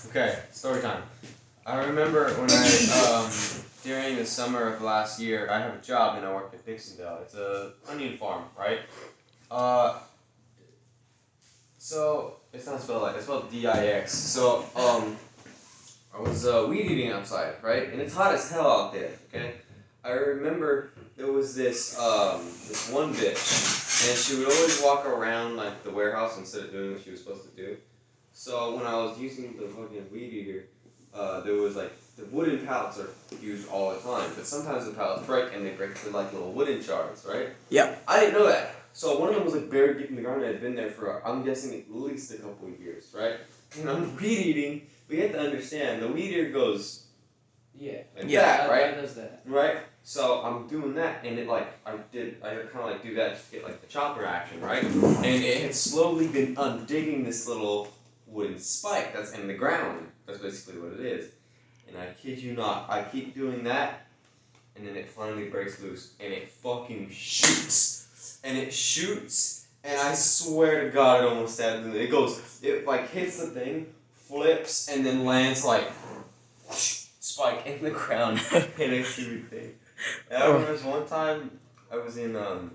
Okay, story time. I remember when during the summer of last year, I have a job and I work at Dixondale. It's a onion farm, right? Uh, so it's not spelled like it's spelled Dix. So I was weed eating outside, right? And it's hot as hell out there. Okay, I remember there was this one bitch, and she would always walk around like the warehouse instead of doing what she was supposed to do. So when I was using the fucking weed eater, there was like the wooden pallets are used all the time, but sometimes the pallets break and they break to like little wooden shards, right? Yep. I didn't know that. So one of them was like buried deep in the ground and had been there for I'm guessing at least a couple of years, right? And I'm weed eating. We have to understand the weed eater goes like that, right? That does that. Right? So I'm doing that, and it like I kind of like do that to get like the chopper action, right? And it had slowly been undigging this little wooden spike that's in the ground. That's basically what it is. And I kid you not, I keep doing that, and then it finally breaks loose, and it fucking shoots. And it shoots, and I swear to God, it almost stabbed me. It like hits the thing, flips, and then lands like spike in the ground in a huge thing. And I remember this one time I was in I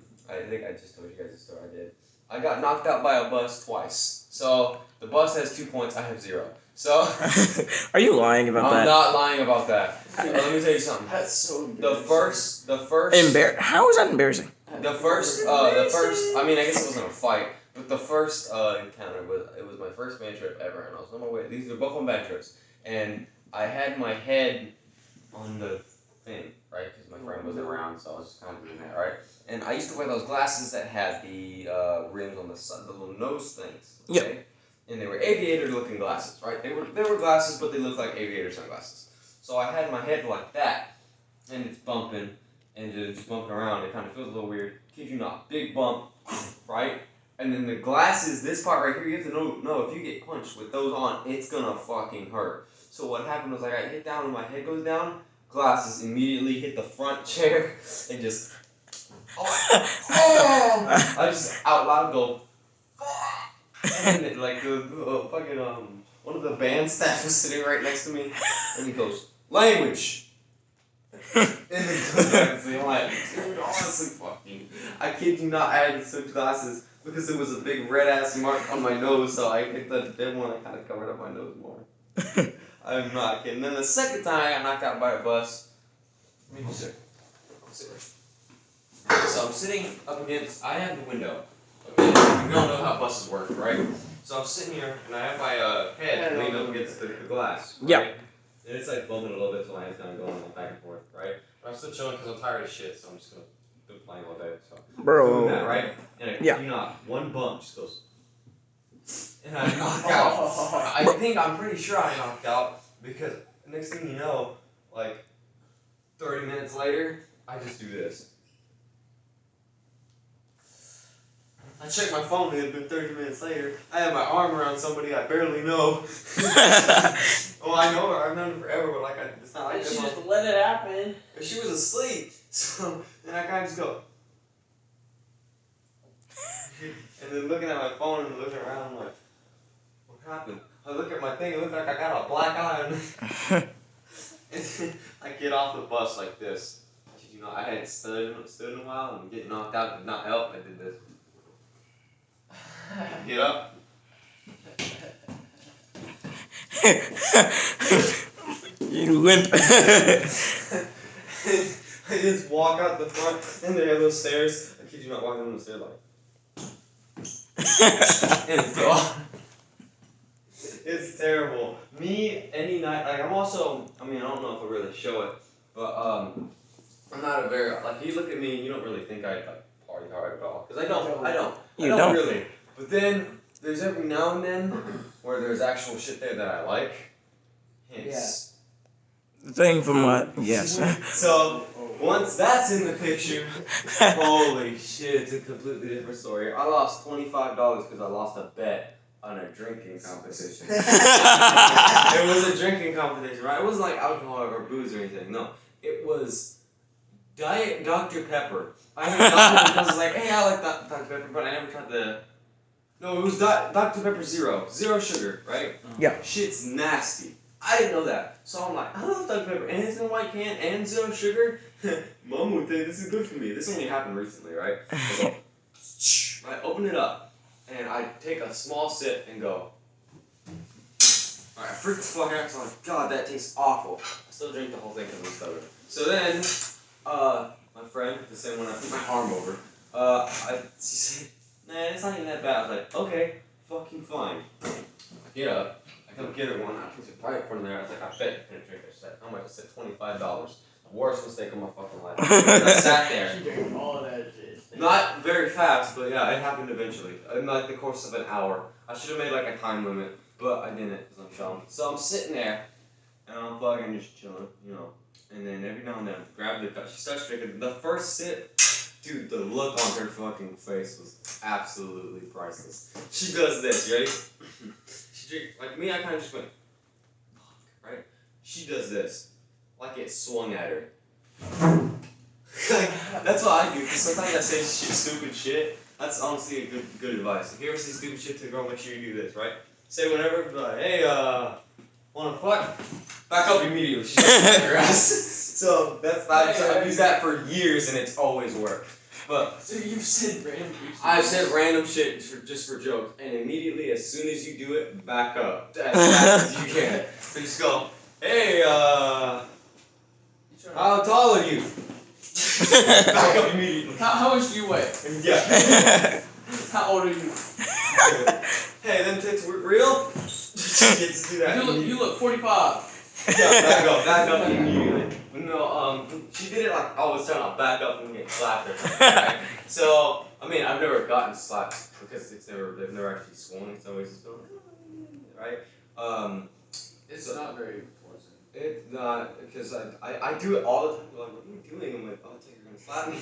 think I just told you guys the story I did. I got knocked out by a bus twice. So the bus has 2 points, I have 0. So Are you lying about that? I'm not lying about that. Let me tell you something. That's so The first How is that embarrassing? the first I mean I guess it wasn't a fight, but the first encounter was my first band trip ever, and I was on my way. These are both on band trips, and I had my head on the thing, right? Because my friend wasn't around, so I was just kind of doing that, right? And I used to wear those glasses that had the rims on the side, the little nose things. Okay? Yep. And they were aviator-looking glasses, right? They were glasses, but they looked like aviator sunglasses. So I had my head like that, and it's bumping, and just bumping around. It kind of feels a little weird. Kid you not, big bump, right? And then the glasses, this part right here, you have to know if you get punched with those on, it's gonna fucking hurt. So what happened was like I hit down and my head goes down, glasses immediately hit the front chair and just I just out loud go and then like the fucking one of the band staff was sitting right next to me and he goes, language. And then goes back to me. I'm like, dude, honestly fucking I kid you not, I had to switch glasses because there was a big red ass mark on my nose, so I picked the dead one and kinda covered up my nose more. I'm not kidding. Then the second time I got knocked out by a bus. Let me sit. So I'm sitting up against. I have the window. Okay, you don't know how buses work, right? So I'm sitting here and I have my head leaned up against the glass. Right? Yeah. And it's like bumping a little bit, so my head's kind of going like back and forth, right? But I'm still chilling because I'm tired of shit, so I'm just gonna do playing all day. So Bro. doing that, right? And you know, one bump just goes. And I knocked out. I'm pretty sure I knocked out because next thing you know, like 30 minutes later, I just do this. I checked my phone and it had been 30 minutes later. I had my arm around somebody I barely know. Well, I know her. I've known her forever, but like, it's not like She that. just let it happen. She was asleep, so then I kind of just go. And then looking at my phone and looking around, I'm like, what happened? I look at my thing, it looked like I got a black eye. And then I get off the bus like this. You know, I hadn't stood in a while, and getting knocked out did not help. I did this. Get up. You limp. I just walk out the front, and they have those stairs. I kid you not, walking down the stairs like. And it's gone. It's terrible. Me, any night, like I'm also, I mean, I don't know if I really show it, but I'm not a very, like you look at me and you don't really think I like party hard at all. Because I don't really. But then, there's every now and then where there's actual shit there that I like. Hence. The thing from what? Yes. So, once that's in the picture, holy shit, it's a completely different story. I lost $25 because I lost a bet on a drinking competition. It was a drinking competition, right? It wasn't like alcohol or booze or anything, no. It was Diet Dr. Pepper. I heard Dr. Pepper was like, hey, I like Dr. Pepper, but I never tried the No, it was Dr. Pepper Zero. Zero sugar, right? Yeah. Shit's nasty. I didn't know that. So I'm like, I love Dr. Pepper, and it's in a white can, and zero sugar. Mom would think this is good for me. This only happened recently, right? I go, I open it up, and I take a small sip and go, alright, I freak the fuck out, so I'm like, God, that tastes awful. I still drink the whole thing because I'm stubborn. So then, my friend, the same one I put my arm over, she said, nah, it's not even that bad. I was like, okay, fucking fine. I get up, I come get her one, I put it right in front of there, I was like, I bet you couldn't drink this. How much? I said $25. Worst mistake of my fucking life. I sat there. She drank all that shit. Not very fast, but yeah, it happened eventually. In like the course of an hour. I should have made like a time limit, but I didn't because I'm chilling. So I'm sitting there, and I'm fucking just chilling, you know. And then every now and then, grab the cup. She starts drinking. The first sip, dude, the look on her fucking face was absolutely priceless. She does this, right? She drink like me. I kind of just went, fuck, right? She does this, like it swung at her. Like, that's what I do, because sometimes I say stupid shit. That's honestly a good advice. If you ever say stupid shit to a girl, make sure you do this, right? Say whatever, be like, hey, wanna fuck? Back up immediately. She's gonna your ass. So I've used that for years and it's always worked. But So you've said random shit. I've said random shit just for jokes, and immediately, as soon as you do it, back up as fast as you can. So just go, hey, how tall are you? Back up immediately. How much do you weigh? Yeah. How old are you? Hey, them tits were real? She gets to do that. You look 45. Yeah, back up immediately. No, she did it like I was trying to back up and get slapped or something, right? So, I mean, I've never gotten slapped because they've never actually swung. It's always just going, right? It's not very pleasant. It's not, because I do it all the time. Like, what are you doing? I'm like, oh, I think you're going to slap me.